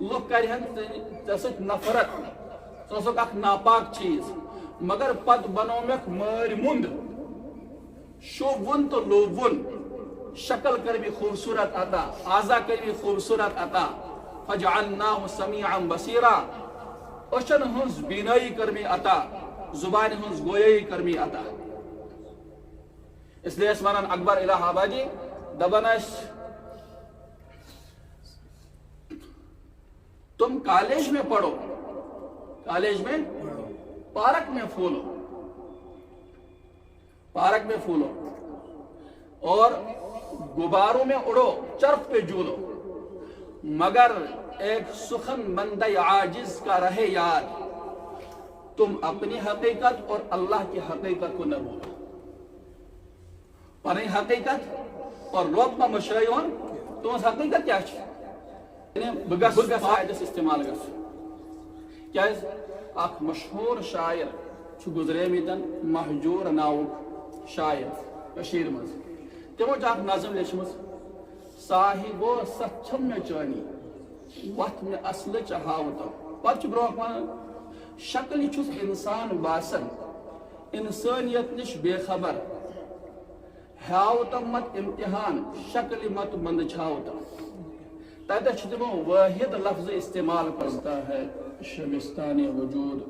لوگ کرہن نفرت ثق اخ ناپاک چیز مگر پت بنومک مار مند شوبون تو لوبون شکل کرمی خوبصورت عطا اعضا کرمی خوبصورت عطا فجعلناه سمیعا بصیرا اچھن ہنز بینائی کرمی عطا زبان ہنز گویائی کرمی عطا اس لیے اس ونان اکبر الہ آبادی دبن تم کالج میں پڑھو کالج میں پارک میں پھولو پارک میں پھولو اور غباروں میں اڑو چرخ پہ جولو مگر ایک سخن بندہ عاجز کا رہے یاد تم اپنی حقیقت اور اللہ کی حقیقت کو نہ بھولو پنی حقیقت اور رب ما مشایون تم حقیقت کیا ہے بگس فائدس استعمال گس کیا اخ مشہور شاعر چھ گزرے میتن مہجور ناو شاعر کشیر مز تمو اخ نظم لیچمس صاحبو سچم میں چانی وقت میں اصل چہاوتا پچ بروک ون شکل چھس انسان باسن انسانیت نش بے خبر ہاوتا مت امتحان شکل مت بند چھاوتا تدہ تمو واحد لفظ استعمال کرتا ہے شبستان وجود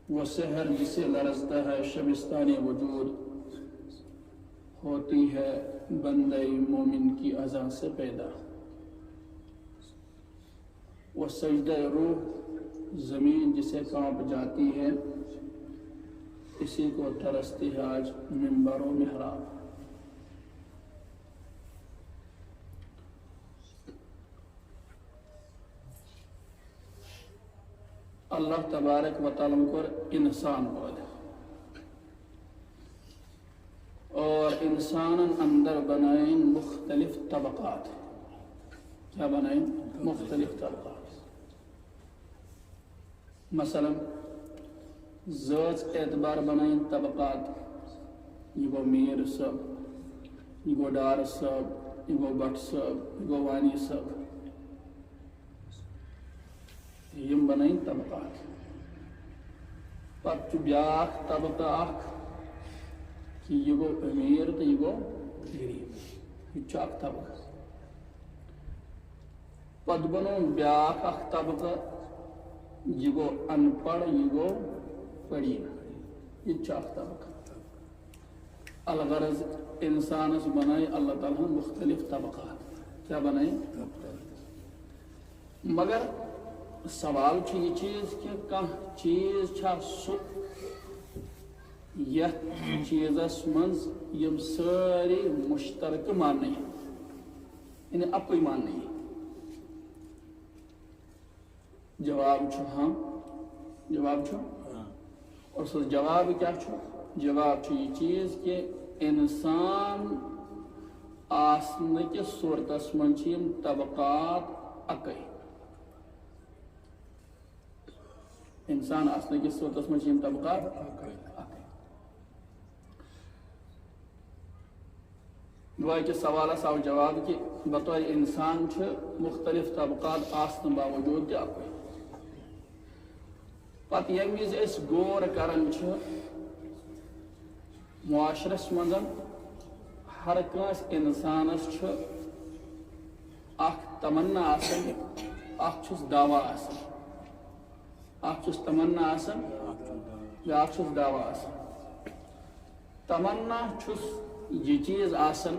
وہ سحر جسے لرزتا ہے شبستان وجود ہوتی ہے بندہ مومن کی اذان سے پیدا وہ سجدہ روح زمین جسے کانپ جاتی ہے اسی کو ترستی ہے آج منبر و محراب اللہ تبارک و تعالیٰ کو انسان بولے اور انسان اندر بنائیں مختلف طبقات کیا بنائیں مختلف طبقات مثلا ذات اعتبار بنائیں طبقات یہ گو میر صاحب یہ گو ڈار صاحب یہ گو بٹ صاحب یہ گو وانی صاحب یم بنائیں طبقات پتہ بیاکھ طبقہ اخ کہ یہ گو امیر تو یہ گو غریب یہ اخ طبقہ پتہ بنو بیاکھ اخ طبقہ یہ گو ان پڑھ یہ گو پڑھی یہ اخ طبقہ الغرض انسان سے بنائے اللہ تعالیٰ مختلف طبقات کیا بنائے مگر سوال چھ یہ چیز کہ کان چیز چھا سو یہ چیزس منز یم ساری مشترک ماننے ہیں انہیں اب کوئی مان نہیں جواب چھو ہاں جواب چھو اور سو جواب کیا چھو جواب چھو یہ چیز کہ انسان آسنے کے صورتس منز یم طبقات اکئی انسان آسنے کی صورت میں یم طبقات دعائی کے سوالہ ساو جواب کہ بطور انسان چھ مختلف طبقات آسن باوجود کیا کوئی پتہ یمیز اس غور کرن چھ معاشرس منزن ہر کانس انسانس چھ اخ تمنا آسن اخ چھس دعویٰ آسن اخ چھس تمنا آسن یا اخ چھس دعویٰ آسن تمنا چھس یہ چیز آسن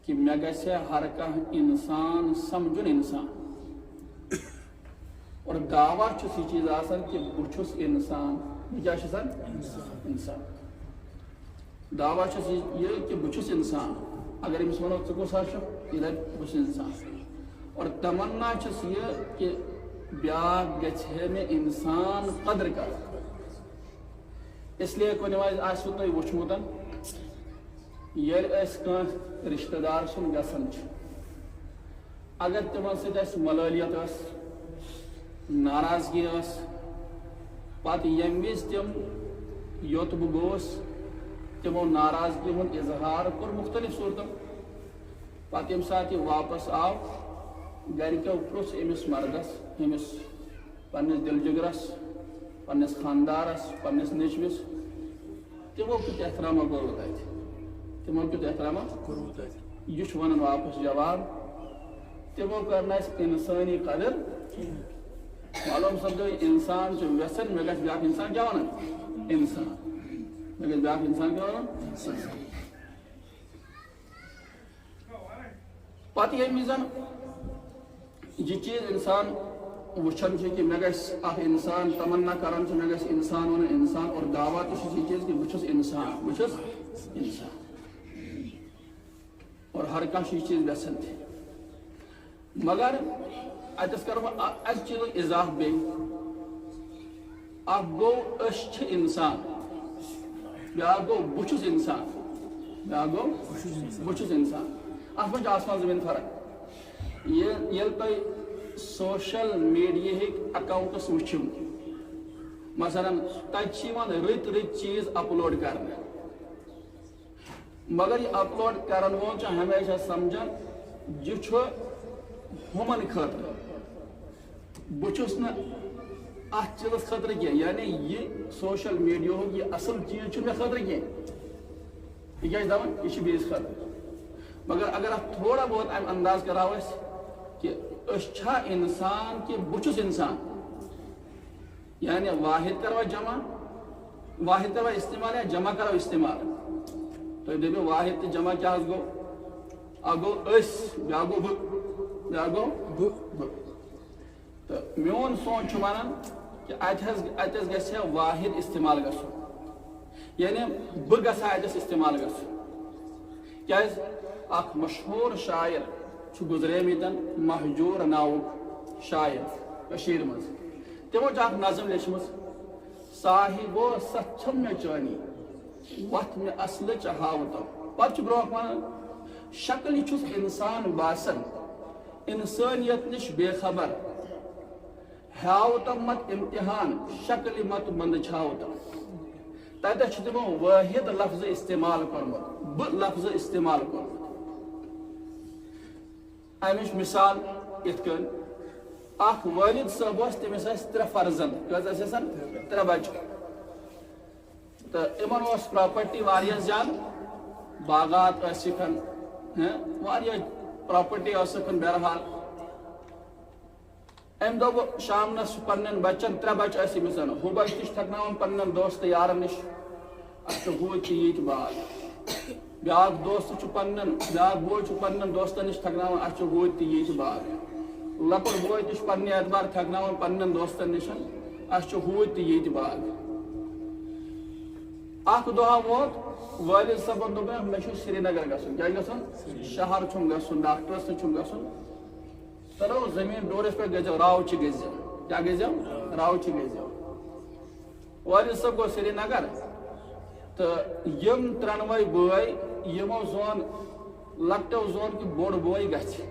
کہ میں گژھِ ہر کانٛہہ انسان سمجھن انسان اور دعویٰ چھس یہ چیز آسن کہ بہ چھس انسان بہ کیا چھس انسان دعویٰ چھس یہ کہ بہ چھس انسان اگر امس ونو ژٕ کُس حظ چھُکھ یہ دپہِ بہ چھُس انسان اور تمنا چھس یہ کہ بیاکھ گژھِ مےٚ انسان قدر کر اس لیے کُنہِ وِزِ آسوٕ تۄہہِ وٕچھمُت ییٚلہِ أسۍ کانٛہہ رشتہٕ دار سُنٛد گژھان چھِ اگر تِمن سۭتۍ اَسہِ ملٲلیت ٲس ناراضگی ٲس پتہٕ ییٚمہِ وِزِ تِم یوٚت بہٕ گوٚوُس تِمو ناراضگی ہُنٛد اظہار کوٚر مختلف صوٗرتو پتہٕ ییٚمہِ ساتہٕ یہِ واپس آو گرکیو پرٛژھ أمِس مردس أمِس پننِس دل جگرس پننِس خاندارس پننِس نیٚچوِس تِمو کیُتھ احتراما کوٚروٕ تتہِ تِمو کیُتھ احتراما کوٚروٕ تتہِ یہِ چھُ ونان واپس جواب تِمو کٔر نہٕ اَسہِ اِنسٲنی قدر معلوم سپدو انسان چھُ یژھان مےٚ گژھِ بیٛاکھ انسان کیٛاہ ونان انسان مےٚ گژھِ بیٛاکھ انسان کیٛاہ ونان پتہٕ ییٚمہِ وِزِ یہ چیز انسان وچھان چھُ کہ مےٚ گژھِ اکھ انسان تمنا کران چھُ مےٚ گژھِ انسان ونُن انسان اور دعوا تہِ چھُس یہ چیز کہ بہٕ چھُس انسان اور ہر کانٛہہ چھُ یہ چیز یژھان تہِ مگر اتس کرو بہٕ اکہِ چیٖزُک اضافہٕ بیٚیہِ اکھ گوٚو أسۍ چھِ انسان بیٛاکھ گوٚو بہٕ چھُس انسان بیٛاکھ گوٚو بہٕ چھُس انسان اتھ منٛز چھِ آسمان زٔمیٖن فرق ییٚلہِ تُہۍ سوشل میڈیاہٕکۍ اکاؤنٹس وٕچھِو مثلاً تتہِ چھِ یِوان رٕتۍ چیٖز اپلوڈ کرنہٕ مگر یہ اپلوڈ کرن وول چھُ ہمیشہ سمجھان یہِ چھُ ہُمن خٲطرٕ بہٕ چھُس نہٕ اتھ چیٖزس خٲطرٕ کینٛہہ یعنی یہِ سوشل میڈیاہُک یہِ اصل چیٖز چھُ مےٚ خٲطرٕ کینٛہہ یہِ کیٛاہ چھِ دپان یہِ چھُ بیٚیِس خٲطرٕ مگر اگر اتھ تھوڑا بہت امہِ انداز کرو أسۍ کہ أسۍ چھا انسان کہ بہٕ چھُس انسان یعنی واحد کروا جمع واحد کروا استعمال یا جمع کرو استعمال تُہۍ دٔپِو واحد تہٕ جمع کیٛاہ حظ گوٚو اکھ گوٚو أسۍ بیٛاکھ گوٚو بہٕ بیٛاکھ گوٚو بہٕ تہٕ میون سونٛچ چھُ ونان کہ اتٮ۪س گژھِ ہا واحد استعمال گژھُن یعنی بہٕ گژھٕ ہا اتٮ۪س استعمال گژھُن کیٛازِ اکھ مشہوٗر شاعر چھُ گُزریمٕتٮ۪ن مہجوٗر ناوُک شاعر کٔشیٖرِ منٛز تِمو چھِ اکھ نظم لیچھمٕژ صاحبو ستھ چھم مےٚ چٲنی وتھ مےٚ اصلٕچ ہاوتو پتہٕ چھُ برونٛہہ ونان شکلہِ چھُس انسان باسان انسٲنیت نِش بے خبر ہاوتم مت امتحان شکلہِ مت منٛدٕ چھاوتم تتٮ۪تھ چھُ تِمو وٲحد لفظ استعمال کوٚرمُت بہٕ لفظ استعمال کوٚرمُت امِچ مثال یِتھ کٔنۍ اکھ وٲلد صٲب اوس تٔمِس ٲسۍ 3 فرزند کٔژ ٲسۍ آسان 3 بچہِ تہٕ یِمن اوس پراپرٹی واریاہ زیادٕ باغات ٲسِکھ واریاہ پراپرٹی ٲسٕکھ بہرحال أمۍ دوٚپ شامنس پننٮ۪ن بچن 3 بچہِ ٲسۍ أمِس ہُہ بچہِ تہِ چھُ تھکناوان پننٮ۪ن دوستہٕ یارن نِش اَسہِ چھُ ہُہ تہِ یہِ تہِ باغ بیٛاکھ دوست چھُ بیٛاکھ بوے چھُ پننٮ۪ن دوستن نِش تھکناوان اَسہِ چھُ ہُہ تہِ یہِ تہِ باغ لۄکُٹ بوے تہِ چھُ پننہِ اعتبار تھکناوان پننٮ۪ن دوستن نِش اَسہِ چھُ ہُہ تہِ یہِ تہِ باغ اکھ دۄہا ووت وٲلد صٲبن دوٚپ مےٚ چھُ سرینگر گژھُن کیٛاہ گژھُن شہر چھُم گژھُن ڈاکٹرس نِش چھُم گژھُن چلو زٔمیٖن ڈورس پٮ۪ٹھ گٔژھۍزیو راوچہِ گٔژھۍزیو کیٛاہ گٔژھۍزیو راوچہِ گٔژھۍزیو وٲلد صٲب گوٚو سرینگر تہٕ یِم 3 بٲے یِمو زون لۄکٹیو زون کہِ بوٚڑ بوے گژھِ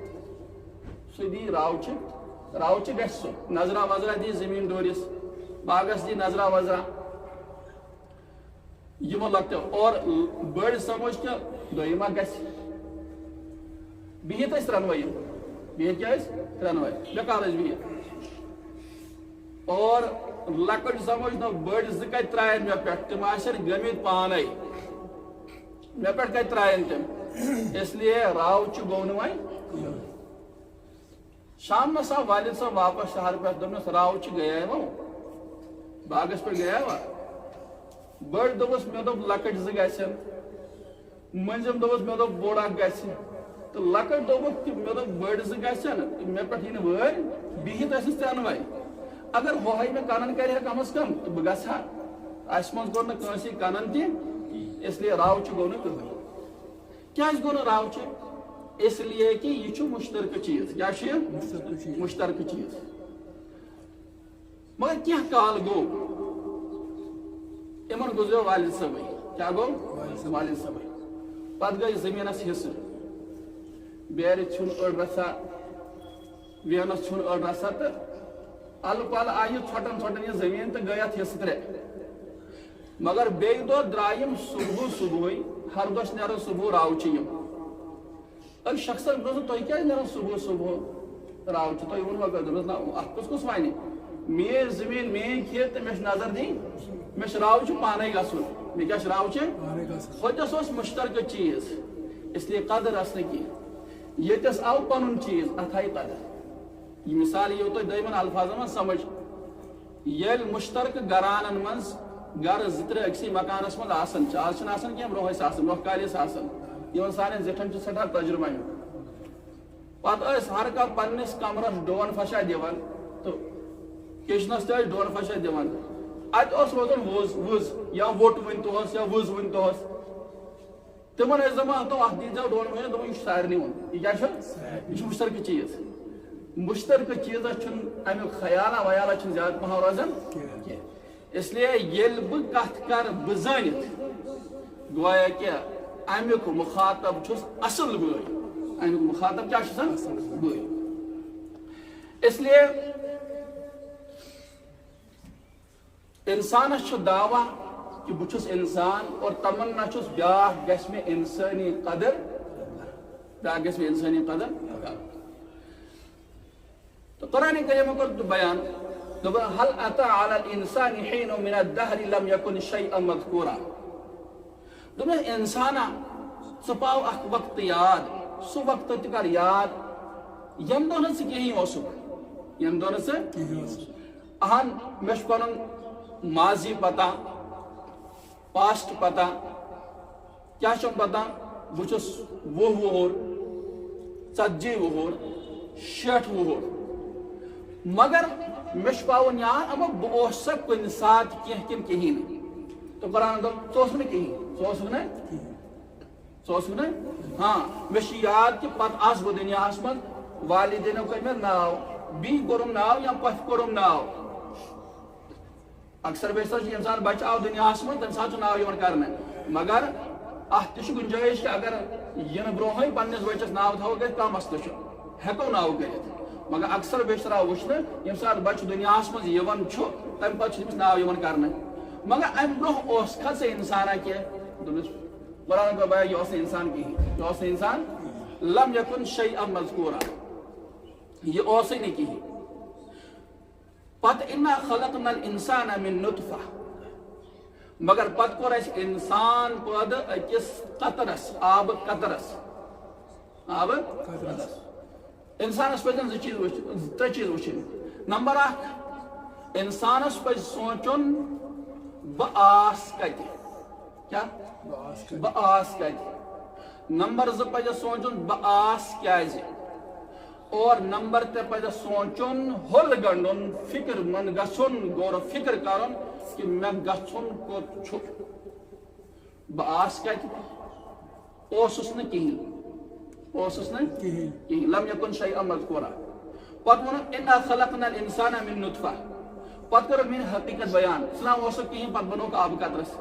سُہ دی راوچہِ گژھِ سُہ نظرا وظرا دی زٔمیٖن ڈورِس باغس دی نظرا وظرا یِمو لۄکٹیو اور بٔڑۍ سمجھ کہِ دوٚیِما گژھِ بِہِتھ ٲسۍ 3 بِہِتھ کیٛاہ ٲسۍ 3 بیکار ٲسۍ بِہِتھ اور لۄکٕٹۍ سمجھ نہ بٔڑۍ 2 کتہِ ترٛایَن مےٚ پٮ۪ٹھ تِم آسن گٔمٕتۍ پانے مےٚ پٮ۪ٹھ کتہِ ترٛایَن تِم اسلیے راوچہِ گوٚو نہٕ وۄنۍ شامنس آو والد صٲب واپس شہر پٮ۪ٹھ دوٚپنس راوچہِ گٔیاوا باغس پٮ۪ٹھ گٔیاوا بٔڑۍ دوٚپُس مےٚ دوٚپ لۄکٕٹۍ 2 گژھن مٔنٛزِم دوٚپُس مےٚ دوٚپ بوٚڑ اکھ گژھِ تہٕ لۄکٕٹۍ دوٚپُکھ کہِ مےٚ دوٚپ بٔڑۍ 2 گژھن مےٚ پٮ۪ٹھ یی نہٕ وٲرۍ بِہِتھ ٲسِس 3 اگر ہوے مےٚ کنن کرِ ہا کم از کم تہٕ بہٕ گژھٕ ہا اسہِ منٛز کوٚر نہٕ کٲنٛسہِ کنن تہِ اسلیے راوچہِ گوٚو نہٕ کٕہٕنۍ کیٛازِ گوٚو نہٕ راوچہِ اسلیے کہِ یہِ چھُ مُشترکہٕ چیٖز کیٛاہ چھُ یہِ مُشترکہٕ چیٖز مگر کینٛہہ کال گوٚو یِمن گُزریو والد صٲبٕے کیٛاہ گوٚو والد صٲبٕے پتہٕ گٔے زٔمیٖنس حِصہٕ بیرِ ژھیوٚن أڑ رژھا وینس ژھیوٚن أڑ رژھا تہٕ الہٕ پلہٕ آیہِ ژھۄٹن یہِ زٔمیٖن تہٕ گٔے اتھ حِصہٕ 3 مگر بیٚیہِ دۄہ درٛاے یِم صبحٲے ہر دۄہ چھِ نیران صبح راوچہِ یِم أکۍ شخصن پرٛژھ تُہۍ کیٛازِ نیران صبح راو تو یہ ون دس نا ات کس ون مین زمین مین کھیت تو مے نظر دین مے راو پانے گھن مے کیا راو خودس مشترکہ چیز اس لیے قدر اس کی یتس آو پن چیز ات آئی قدر یہ مثال یہ تھی دمن الفاظن من سمجھ یل مشترک گرانن من گر زر اکسی مکانس من آج کی برس برہ کالس یہ سان زٹھن سٹھا تجربہ پتہ ہر کھانا پنس کمرس ڈون فشا دان تو کچنس تہ ڈون فشا دان ات روزان وز وز یا وٹ ونتہس یا وز ونتہس تمن دپان تو ات دیو ڈون فشا دپان یہ سارے ون یہ کیا یہ مشترکہ چیز مشترکہ چیزس امیک خیالہ ویالہ زیادہ پہن روزان اس لیے یل بت کر زانت گویا کہ امیک مخاطب چھس اصل بھائی امیک مخاطب کیا بھائی اس لیے انسانس دعویٰ کہ بہت انسان اور تمنا چھس بیاکھ گژھِ مےٚ انسانی قدر بیاکھ گژھِ مےٚ انسانی قدر تو قرآن کریم کر بیان هل اتى على الانسان حين من الدهر لم يكن شيئا مذكورا دم انسانا سپاو اخ وقت یاد سو وقت تکر یاد یم دون سے کہیں اوسک یم دون سے اہن مش پنن ماضی پتہ پاسٹ پتہ کیا چھ پتہ بچس وہ وہر 40 وہر 60 وہر مگر مش پاون یاد اما بہس کن سات کن کہین تو قرآن دب ثوس نا کہین ثوس نا ہاں مش یاد کہ پتہ آس بہ دنیا من والدینو کر مے ناو بی کورم ناو یا پتھ کورم ناو اکثر بیشتر یم سات بچہ آو دنیا من تم سات ناو یون کرنے مگر ات تہ گنجائش کہ اگر ین برونہے پنس بچس ناو تھو گژھِ کانٛہہ مسلہٕ چھُ ہیکو ناو کٔرِتھ مگر اکثر بیشتر آو وچھنے یم سات بچہ دنیا من یوان چھُ تم پتہ چھُ تٔمِس ناو یوان کرنے مگر ام برونٛہہ اوس کھژ انسانا کہ دوٚپُس قرآن کو بیا یہ اوس انسان کہین یہ اوس انسان لم یکن شیئا مذکورا یہ اوس نہیں کہین پتہ انا خلقنا الانسان من نطفہ مگر پتہ کور اس انسان پد اکس قطرس آب قطرس انسانس پزن ترے چیز وچھن نمبر 1 انسانس پز سوچن بہ آس کتہ کیا بہ آس کتہ نمبر 2 پز سوچن بہ آس کیازِ اور نمبر 3 پز سوچن ہل گنڈن فکر من گژھن غور و فکر کرن کہ میں گژھن کوت چھُ بہ آس کتہ اوسُس نہٕ کِہیٖنۍ اوسُس نہٕ کِہیٖنۍ لم یکن شیئا مذکورا پتہ ووٚنُن انا خلقنا الانسان من نطفہ پتہ کٔرٕکھ میٲنۍ حقیقت بیان ژٕ نہ اوسُکھ کِہیٖنۍ پتہ بنووُکھ آبہٕ قطرس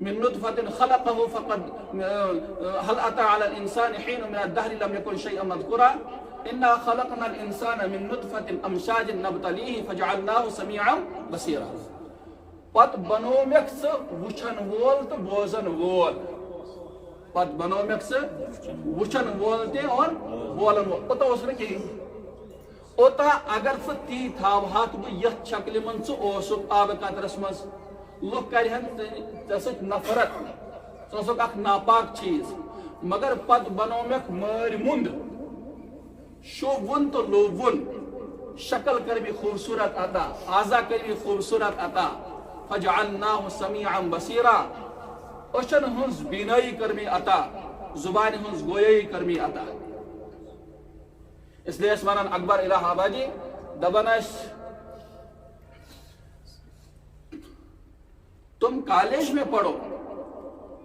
من نطفة خلقه فقد هل أتى على الإنسان حين من الدهر لم يكن شيئا مذكورا إنا خلقنا الإنسان من نطفة أمشاج نبتليه فجعلناه سميعا بصيرا پت بنومک سہ وچھن وول تو بوزن وول پت بنومک سہ وچھن وول تے اور بولن وول اوتا اس نے کی اوتا اگر سہ تی تھاوہات بہ یتھ شکل من سہ اوسک آب قطرس مز لوگ کرہن ژےٚ نفرت ژٕ اوسُکھ اکھ ناپاک چیز مگر پت بنومک مٲرۍ مُنٛد شوبوُن تو لوبوُن شکل کرمی خوبصورت عطا اعضا کرمی خوبصورت عطا فجعلناه سمیعا بصیرا اچھن ہنز بینائی کرمی عطا زبان ہنز گویائی کرمی عطا اس لیے اس ونان اکبر الہ آبادی دبن تم کالج میں پڑھو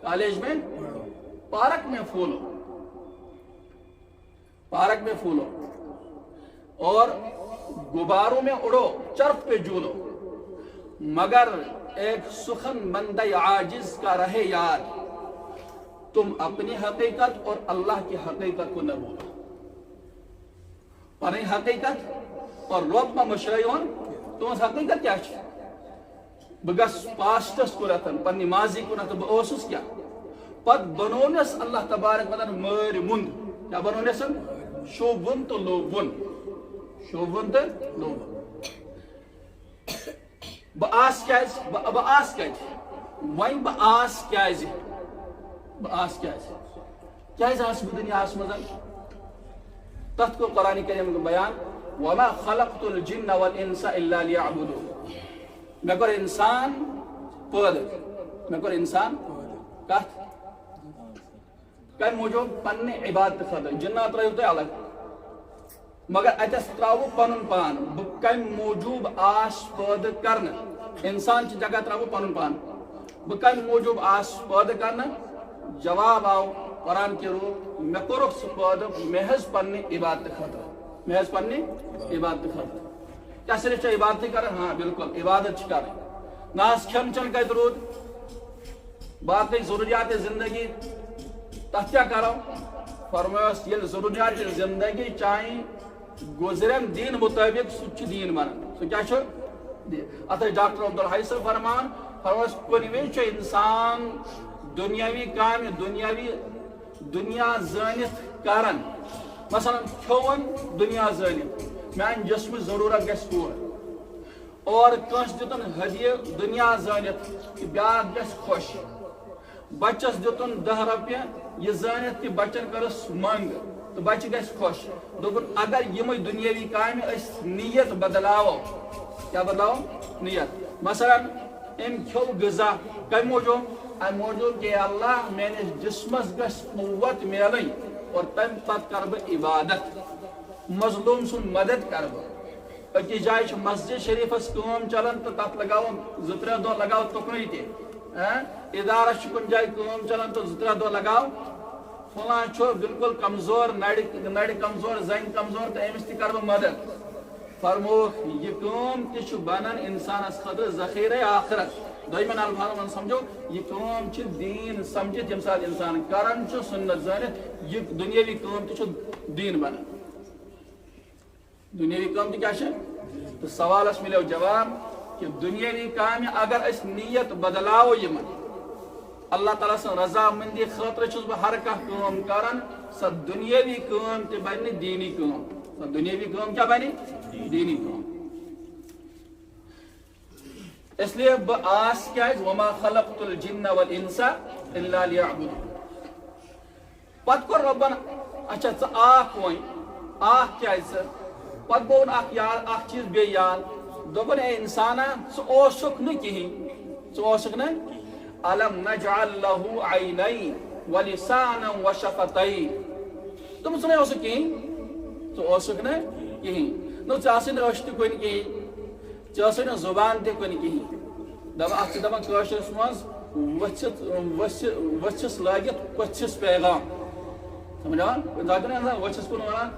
کالج میں پارک میں پھولو پارک میں پھولو اور غباروں میں اڑو چرخ پہ جھولو مگر ایک سخن بندہ عاجز کا رہے یاد تم اپنی حقیقت اور اللہ کی حقیقت کو نہ بھولو پنن حقیقت اور رب ما مشرعون تم حقیقت کیا ہے بگس پاسٹس کورتن پنی ماضی کورتن بہ اوسس کیا پت بنونس اللہ تبارک و تعالی مٲرۍ مُنٛد کیا بنو نصب شوبن تو لوبن شوبن تو لوبن بآس کیاز بآس کیاز وین بآس کیاز بآس کیاز کیاز آس دنیا آس مزن تحت کو قرآن کریم کا بیان وما خلقت الجن والانس الا ليعبدون میں کر انسان پود میں کر انسان کت کم موجود پنہ عبادت خاطر جنات رہو تو الگ مگر اتس تراو پنن پان کم موجود آس پود کرنا انسان چی جگہ تراو پنن پان کم موجود آس پود کرنا جواب آو قرآن کے رو میں کرو سپود محض پنہ عبادت خاطر محض پنہ عبادت خاطر کیا صرف چاہے عبادت کریں ہاں بالکل عبادت کریں ناس کھن چن کا درود باقی ضروریات زندگی تحت کیا کرو فرمایا یہ ضروریات زندگی چاہیں گزرن دین مطابق سچ دین بنا سو کیا چھو اتھے ڈاکٹر عبدالحی صاحب فرمان فرمایا کنوی چھو انسان دنیاوی کام دنیا زانت کرن مثلا کھون دنیا زانت میان جسم ضرورت گھس پور اور کنس دتن ہدیہ دنیا زانت کہ بیاکھ گھس خوش بچس دتن 10 رۄپیہِ یہ زانت کہ بچن کرس منگ تو بچہ گھس خوش دوپن اگر یمے دنیاوی کامہ اس نیت بدلاو کیا بدلاو نیت مثلا ام کھو غذا کم موجود ام موجود کہ اللہ میانس جسمس گھس قوت میلن اور تم پت کر بہ عبادت مظلوم سن مدد کر بہ اکی جائے مسجد شریفس کام چلان تو تک لگاو 2-3 دۄہ لگاو تکنی تہ ادارہ کن جائے کام چلان تو 2-3 دۄہ لگاو فلان چھو بالکل کمزور نڑ کمزور زن کمزور تو امس تہ کر بہ مدد فرمو یہ کام تہ بنان انسانس خاطر ذخیرہ آخرت دویمن الفاظ من سمجھو یہ کام چھ دین سمجھت یم سات انسان کران چھ سنت زانت یہ دنیاوی کام تہ دین بنان دنیاوی کام تہ کیا چھ تو سوالس ملیو جواب کہ دنیاوی کام اگر اس نیت بدلاو یمن اللہ تعالیٰ سن رضا مندی خاطر چھس بہ ہر کام کران سا دنیاوی کام تہ بنی دینی کام سا دنیاوی کام کیا بنی دینی کام اس لیے بآس کیا وما خلقت الجن والانس الا ليعبدون پت کور ربن اچھا ژ آکھ وۄنۍ آکھ کیا پت گوٚوُن اکھ چیز بیٚیہِ یاد دوٚپُن اے انسانا ژٕ اوسُکھ نہٕ کِہیٖنۍ ژٕ اوسُکھ نہٕ الم نجعل له عینین ولسانا وشفتین دوٚپُن ژٕ نَے اوسُکھ کِہیٖنۍ ژٕ اوسُکھ نہٕ کِہیٖنۍ نہ ژٕ آسٕے نہٕ أچھ تہِ کُنہِ کِہیٖنۍ ژےٚ ٲسٕے نہٕ زُبان تہِ کُنہِ کِہیٖنۍ دپان اتھ چھِ دپان کٲشرِس منٛز ؤژھِس لٲگِتھ پٔژھِس پیغام سمجھان کُنہِ ساتہٕ چھُنہ انسان ؤژھِس کُن ونان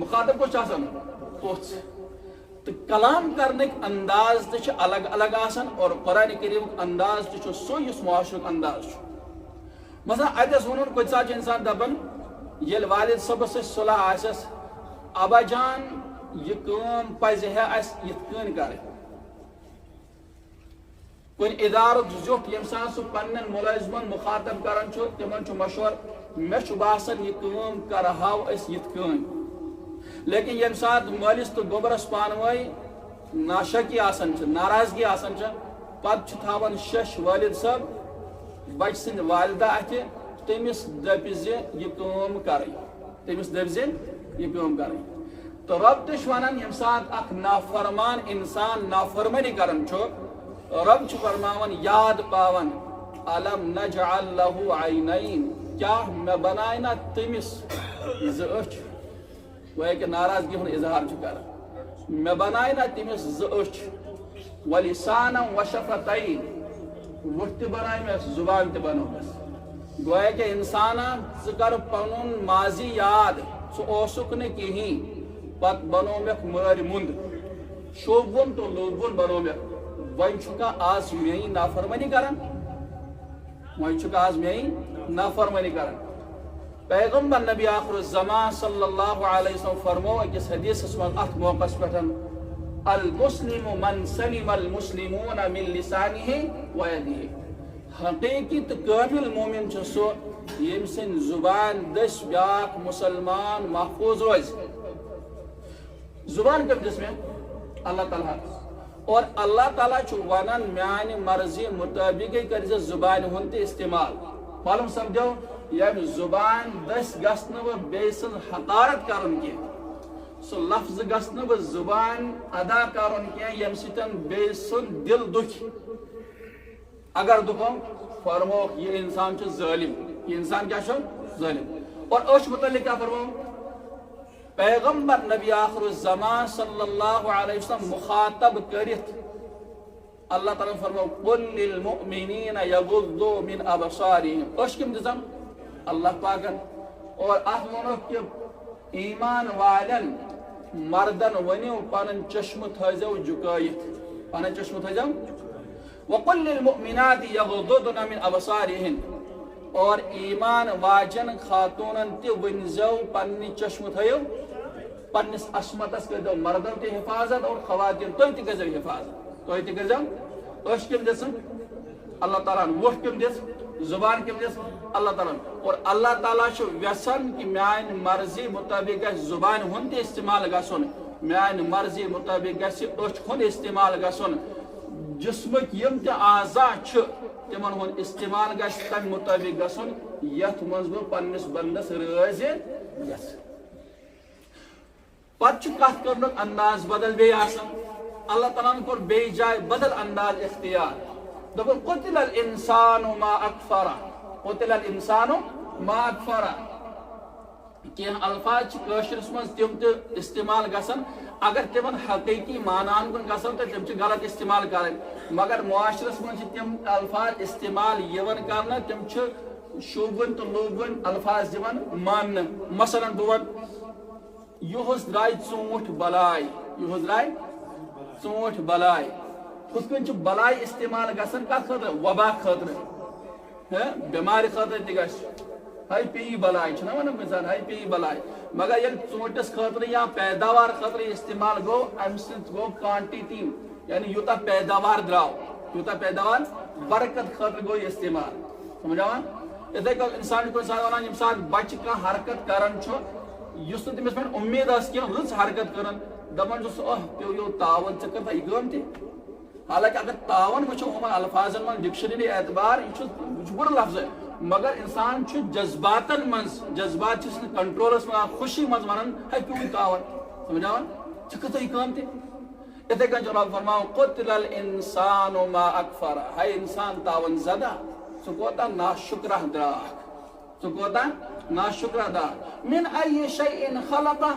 مخاطب کُس چھُ آسان پوٚژھ تو کلام کرنک انداز تہ الگ الگ آسان اور قرآن کریم انداز تہ سو یس معاشرک انداز مثلا اتس ون کُنہِ ساتہٕ چھُ انسان دپان ییٚلہِ والد صٲبس سۭتۍ صلح آسٮ۪س ابا جان یہ کٲم پزِ ہے اسہِ یِتھ کٔنۍ کرٕنۍ کُنہِ ادارُک زیُٹھ ییٚمہِ ساتہٕ سُہ پننٮ۪ن مُلٲزمن مخاطب کران چھُ تِمن چھُ مشور مےٚ چھُ باسان یہِ کٲم کرہاو أسۍ یِتھ کٔنۍ لیکن یم سات مالس تو گوبرس پانوئی ناشکی آسان چھ ناراضگی آسان چھ پت چھ تھاون شش والد صاحب بچ سند والدہ اتھ تمس دپز یہ کام کریں تمس دپز یہ کام کریں تو رب تش ونان یم سات اخ نافرمان انسان نافرمانی کرن چھ رب چھ فرماون یاد پاون الم نجعل له عینین کیا میں بنائنا تمس ز اچھ وہ کہ ناراضگی ہن اظہار چھ کر میں بنائے نا تمس ز اچھ ولسانا وشفتین وقت بنائے میں زبان تہ بنوس گویا کہ انسانا ژٕ کر پنن ماضی یاد ژٕ اوسُکھ نہٕ کِہیٖنۍ پتہٕ بنومکھ مٲرۍ مُنٛد شوبوُن تو لوبوُن بنومکھ وۄنۍ چھُکھا آز میٲنۍ نافرمٲنی کران وۄنۍ چھُکھا آز میٲنۍ نافرمٲنی کران پیغمبر نبی آخر الزمان صلی اللہ علیہ وسلم فرمو اکس حدیث من ات موقع پہ المسلم من سلم المسلمون من لسانه و یده حقیقی تو کامل مومن سو یم سن زبان دس بیاکھ مسلمان محفوظ روز. زبان کم دس میں اللہ تعالیٰ اور اللہ تعالیٰ ونان میانہ مرضی مطابق کر زبان ہند استعمال. معلوم سمجھو یم زبان دس گھن بی سن حقارت کرن کی سو لفظ گھن زبان ادا کرن کی یم سن بی سن دل دکھ. اگر دکھو فرمو یہ انسان چھ ظالم, یہ انسان کیا چھ ظالم. اور اس متعلق کیا فرمو پیغمبر نبی آخر الزمان صلی اللہ علیہ وسلم مخاطب کرت اللہ تعالیٰ فرمو قل للمؤمنین یغضوا من ابصارهم. اس کم دزم اللہ پاکن اور اتمنو کہ ایمان والن مردن ونیو پنن چشم تھزو جکایت, پنن چشم تھزو. وقل للمؤمنات یغضضن من ابصارهن اور ایمان واجن خاتونن تی ونزو پننی چشم تھیو پنس عصمتس کردو مردن تی حفاظت اور خواتین تو تی کرزو حفاظت, تو تی کرزو. اش کم دس اللہ تعالیٰ ووٹ کم دس زبان کم دس اللہ تعالیٰ. اور اللہ تعالیٰ چھ ویسن کہ میان مرضی مطابق زبان ہند استعمال گھن, میان مرضی مطابق گھس اچھ ہند استعمال گھن. جسمک یم تہ اعضاء چھ تمن ہند استعمال گھس تم مطابق گھن یت مز بہ پنس بندس راضی گھس. پتہ کت کرنک انداز بدل بی آسان. اللہ تعالیٰ کور بی جائے بدل انداز اختیار. دپن قتل الانسان ما اکفرہ, قتل الانسان ما اکفرہ. کین الفاظ کاشرس مز تم تہ استعمال گھن اگر تمن حقیقی معنان کن گھن تو تم غلط استعمال کریں, مگر معاشرس مز تم الفاظ استعمال یون کرنا تم شوبن تو لوبن الفاظ دون مان. مثلا بہت یہس درائے ژوٗنٛٹھ بلاے, یہس درائے ژوٗنٛٹھ بلاے. ہُتھ کٔنۍ چھُ بلاے استعمال گژھان کتھ خٲطرٕ وبا خٲطرٕ, بٮ۪مارِ خٲطرٕ تہِ گژھِ ہاے پیی بلاے چھُنہ ونان کُنہِ ساتہٕ ہاے پیی بلاے. مگر ییٚلہِ ژوٗنٛٹھِس خٲطرٕ یا پیداوار خٲطرٕ استعمال گوٚو اَمہِ سۭتۍ گوٚو کانٹِٹی یعنی یوٗتاہ پیداوار درٛاو یوٗتاہ پیداوار برکت خٲطرٕ گوٚو یہِ استعمال. سمجھاوان یِتھَے کٔنۍ اِنسان چھُ کُنہِ ساتہٕ وَنان ییٚمہِ ساتہٕ بَچہِ کانٛہہ حرکت کران چھُ یُس نہٕ تٔمِس پٮ۪ٹھ اُمید ٲس کینٛہہ رٕژ حرکت کران دپان چھُس پیٚو یو تاوَن ژےٚ کٔرتھا یہِ کٲم تہِ. حالانکہ اگر تاون وچھو ہمن الفاظن من ڈکشنری اعتبار یہ بڑھ لفظ ہے, مگر انسان جذباتن من جذبات کنٹرولس من خوشی من ونان ہے پیو تاون. سمجھاوان ژےٚ کٔرتھا یہِ کٲم تہِ. اتھے کن جناب فرماؤ قتل الانسان ما اکفرہ, ہے انسان تاون زدہ ژٕ کوتاہ ناشکرہ دراکھ, ژٕ کوتاہ ناشکرہ دراکھ. من ای شیء خلقہ,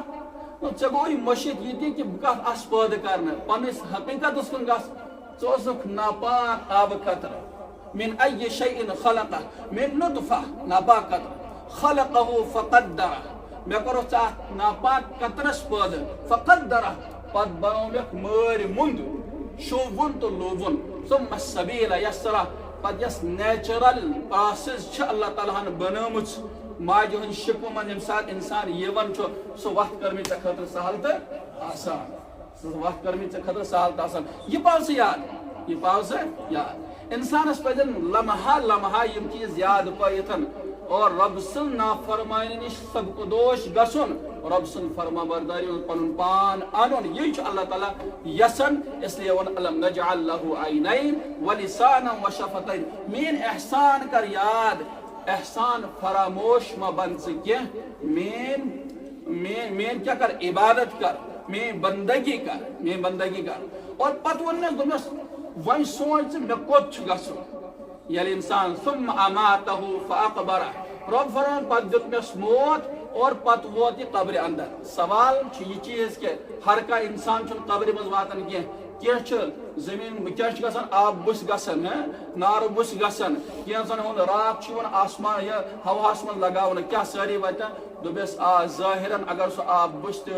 ژےٚ گوٚوُے مٔشِتھ یہِ تہِ کہِ بہٕ کتھ آسہٕ پٲدٕ کرنہٕ پننِس حقیقتس کُن گژھ. ژٕ اوسُکھ ناپاک آبہٕ قطرٕ. من ای شیء خلقہ من نطفہ ناپاک قطرٕ خلقہ فقدرہ, مےٚ کوٚرُتھ ژےٚ اتھ ناپاک قطرس پٲدٕ فقدرہ پتہٕ بنومکھ مٲرۍ مُنٛد شوبُن تہٕ لوبُن. ثم السبیل یسرہ, پتہٕ یۄس نیچرل پراسیس چھِ اللہ تعالیٰ ہن بنٲومٕژ ماجہِ ہُنٛد شِکوٕ منٛز ییٚمہِ ساتہٕ اِنسان یِوان چھُ سُہ وتھ کٔر مےٚ ژےٚ خٲطرٕ سہل تہٕ آسان, سُہ وتھ کٔر مےٚ ژےٚ خٲطرٕ سہل تہٕ آسان. یہِ پاو ژٕ یاد, یہِ پاو ژٕ یاد. انسانس پزن لمحہ لمحہ یم چیز یاد پٲیِتھن اور رب سن نافرمانی نش سبکدوش گژھُن, رب سن فرما برداری پنُن پان انُن, یہ چھُ اللہ تعالیٰ یژھان. اس لیے ون الم نجعل له عینین ولسانا وشفتین. مین احسان کر یاد, احسان فراموش ما بن ژٕ کینٛہہ. مین کیا کر عبادت کر, مین بندگی کر, مین بندگی کر. اور پتہٕ ووٚن مےٚ دوٚپمَس وۄنۍ سونٛچ ژٕ مےٚ کوٚت چھُ گژھُن. ییٚلہِ اِنسان ثم اماتہ فاقبرہ, رب فرمان پتہٕ دیُت مےٚ موت اور پتہٕ ووت یہِ قبرِ اندر. سوال چھُ یہِ چیٖز کہِ ہر کانٛہہ اِنسان چھُنہٕ قبرِ منٛز واتان کینٛہہ. کینٛہہ چھُ زٔمیٖن کیٛاہ چھُ گژھان آب بُس گژھان, نارٕ بُس گژھان, کینٛژن ہُنٛد راکھ چھُ یِوان آسمان یہِ ہواہس منٛز لگاونہٕ, کیٛاہ سٲری وتن دوٚپیس آ ظٲہِرن اگر سُہ آب بُس تہِ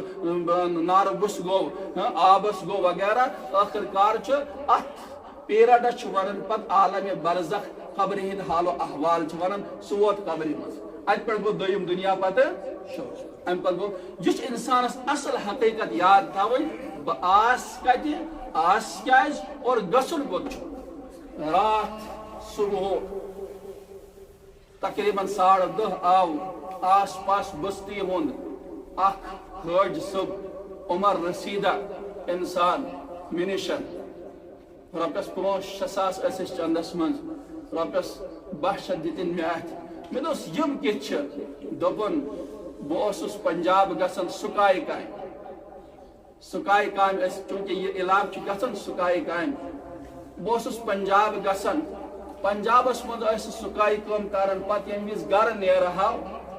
نارٕ بُس گوٚو, آبس گوٚو وغیرہ, ٲخٕر کار چھُ اتھ پیرڈس چھُ ونان پتہٕ عالمِ برزخ, قبرِ ہٕنٛدۍ حال و احوال چھِ ونان, سُہ ووت قبرِ منٛز. اتہِ پٮ۪ٹھ گوٚو دوٚیِم دُنیا پتہٕ شروع. امہِ پتہٕ گوٚو یہِ چھُ انسانس اصل حقیقت یاد تھاوٕنۍ, بہٕ آس کتہِ, آس کیٛازِ اور گژھُن کوٚت چھُ. راتھ صبح تقریباً 10:30 آو آس پاس بستی ہند اخ حاج صب عمر رسیدہ انسان منشن رۄپیَس 5-6 ساس ٲسۍ چندس منٛز رۄپیَس 12 دِتِنۍ مےٚ اَتھِ مےٚ دوٚپُس یِم کِتھ چھِ دوٚپُن بہٕ اوسُس پنجاب گژھان سُکایہِ کامہِ ٲسۍ چوٗنٛکہِ یہِ علاقہٕ چھُ گژھان سُکایہِ کامہِ بہٕ اوسُس پنجاب گژھان پنجابس منٛز ٲسۍ سُکایہِ کٲم کران پتہٕ ییٚمہِ وِزِ گرٕ نیرٕہاو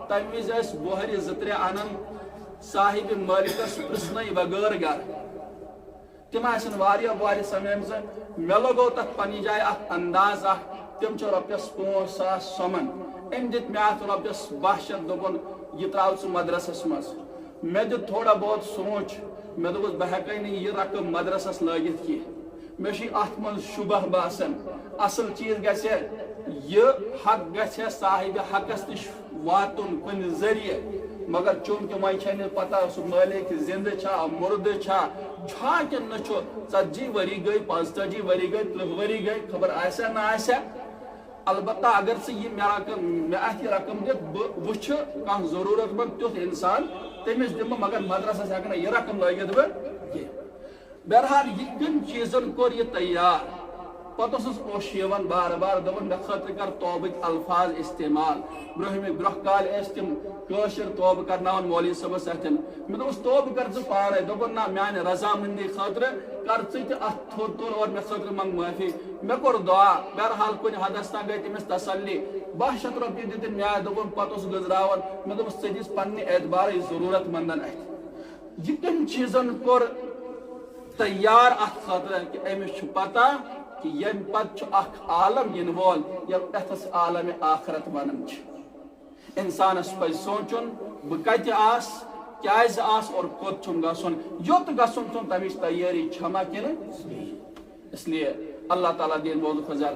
تمہِ وِزِ ٲسۍ بۄہرِ 2-3 انان صاحبِ مٲلکس پرژھنٕے بغٲر گرٕ تم آسن واریاہ وارِ سمجھمژٕ مےٚ لگوو تتھ پننہِ جایہِ اکھ انداز اکھ تم چھِ رۄپیَس 5,000 سومن أمۍ دِتۍ مےٚ اتھ رۄپیَس 12 دوٚپُن یہِ ترٛاو ژٕ مدرسس منٛز مےٚ دیُت تھوڑا بہت سونٛچ مےٚ دوٚپُس بہٕ ہٮ۪کے نہٕ یہِ رقم مدرسس لٲگِتھ کینٛہہ مےٚ چھُ اتھ منٛز شُبہ باسان اصل چیٖز گژھِ یہِ حق گژھِ صاحبِ حقس نِش واتُن کُنہِ ذٔریعہٕ مگر چوٗنٛکہِ وۄنۍ چھےٚ نہٕ پتہ سُہ مٲلِک زِندٕ چھا مُردٕ چھا کِنہٕ نہٕ چھُ 40 ؤری گٔے 45 ؤری گٔے 30 ؤری گٔے خبر آسیا نہ آسیا البتہ اگر ژٕ یہِ مےٚ اَتھ یہِ رقم دِتھ بہٕ وٕچھِ کانٛہہ ضروٗرت منٛد تیُتھ انسان تٔمِس دِمہٕ بہٕ مگر مدرسس ہٮ۪کہٕ نہٕ یہِ رقم لٲگِتھ بہٕ کینٛہہ بہرحال یہِ کُنہِ چیٖزن کوٚر یہِ تیار پتہٕ اوسُس پوٚش یِوان بار بار دوٚپُن مےٚ خٲطرٕ کر توبٕکۍ الفاظ استعمال برونٛہہ کالہِ ٲسۍ تِم کٲشِر توبہٕ کرناوان مولوی صٲبس اتھٮ۪ن مےٚ دوٚپُس توبہٕ کر ژٕ پانے دوٚپُن نہ میانہِ رضامندی خٲطرٕ کر ژٕ تہِ اتھ تھوٚد تُل اور مےٚ خٲطرٕ منٛگ معٲفی مےٚ کوٚر دعا بہرحال کُنہِ حدس تام گٔے تٔمِس تسلی 1200 رۄپیہِ دِتِنۍ مےٚ دوٚپُن پتہٕ اوس گٔزراوان مےٚ دوٚپُس ژٕ دِس پننہِ اعتبارٕے ضروٗرت مندن اتھِ یہِ کٔمۍ چیٖزن کوٚر تیار اتھ خٲطرٕ کہِ أمِس چھُ پتہ کہ ییٚمہِ پتہٕ چھُ اکھ عالم یِنہٕ وول یتھس عالمِ آخرت ونان چھِ انسانس پزِ سونچُن بہٕ کتہِ آس کیازِ آس اور کوٚت چھُم گژھُن یوٚت گژھُن چھُم تمِچ تیٲری چھما کِنہٕ اس لیے اللہ تعالیٰ دِیِن بوزٕ کھۄتہٕ زیادٕ